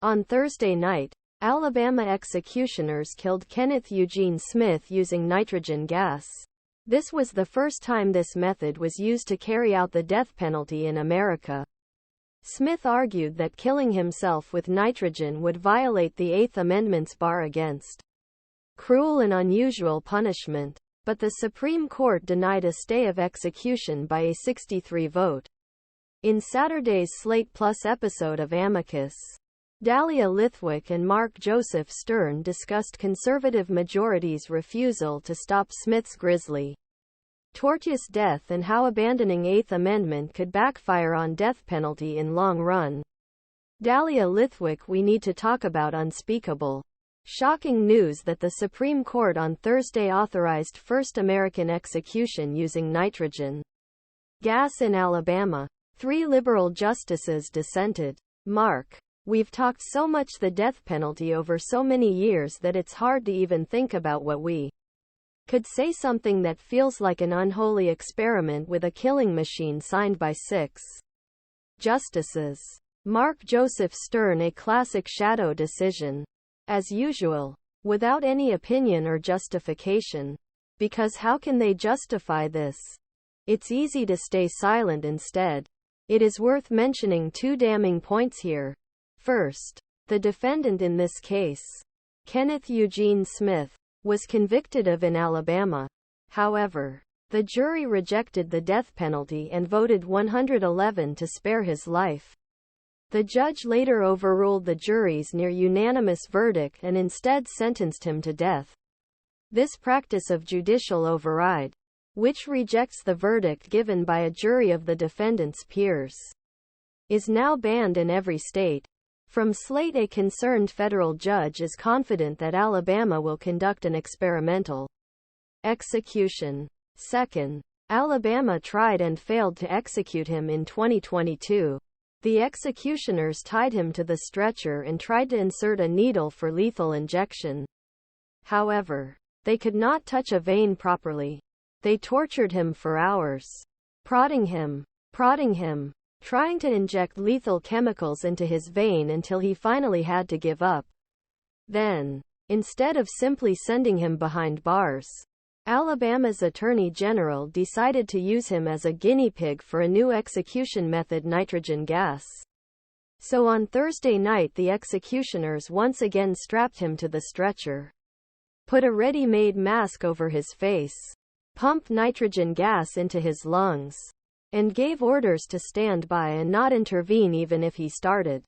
On Thursday night, Alabama executioners killed Kenneth Eugene Smith using nitrogen gas. This was the first time this method was used to carry out the death penalty in America. Smith argued that killing himself with nitrogen would violate the Eighth Amendment's bar against cruel and unusual punishment, but the Supreme Court denied a stay of execution by a 63 vote. In Saturday's Slate Plus episode of Amicus, Dahlia Lithwick and Mark Joseph Stern discussed conservative majority's refusal to stop Smith's grisly, torturous death and how abandoning Eighth Amendment could backfire on death penalty in long run. Dahlia Lithwick We need to talk about unspeakable. Shocking news that the Supreme Court on Thursday authorized first American execution using nitrogen gas in Alabama. 3 liberal justices dissented. Mark: We've talked so much the death penalty over so many years that it's hard to even think about what we could say something that feels like an unholy experiment with a killing machine. Signed by 6 justices. Mark Joseph Stern. A classic shadow decision. As usual, without any opinion or justification. Because how can they justify this? It's easy to stay silent instead. It is worth mentioning 2 damning points here. First, the defendant in this case, Kenneth Eugene Smith, was convicted of in Alabama. However, the jury rejected the death penalty and voted 111 to spare his life. The judge later overruled the jury's near-unanimous verdict and instead sentenced him to death. This practice of judicial override, which rejects the verdict given by a jury of the defendant's peers, is now banned in every state. From Slate: A concerned federal judge is confident that Alabama will conduct an experimental execution. Second, Alabama tried and failed to execute him in 2022. The executioners tied him to the stretcher and tried to insert a needle for lethal injection. However, they could not touch a vein properly. They tortured him for hours, prodding him, trying to inject lethal chemicals into his vein until he finally had to give up. Then, instead of simply sending him behind bars, Alabama's Attorney General decided to use him as a guinea pig for a new execution method: nitrogen gas. So on Thursday night the executioners once again strapped him to the stretcher, put a ready-made mask over his face, pumped nitrogen gas into his lungs, and gave orders to stand by and not intervene even if he started.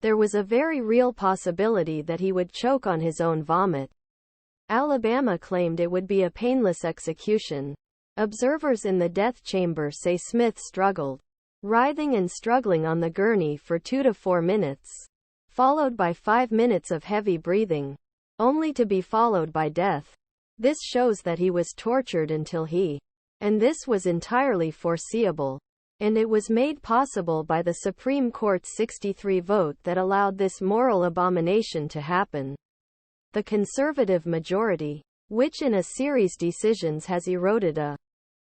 There was a very real possibility that he would choke on his own vomit. Alabama claimed it would be a painless execution. Observers in the death chamber say Smith struggled, writhing and struggling on the gurney for 2 to 4 minutes, followed by 5 minutes of heavy breathing, only to be followed by death. This shows that he was tortured until he, and this was entirely foreseeable, and it was made possible by the Supreme Court's 63 vote that allowed this moral abomination to happen. The conservative majority, which in a series decisions has eroded a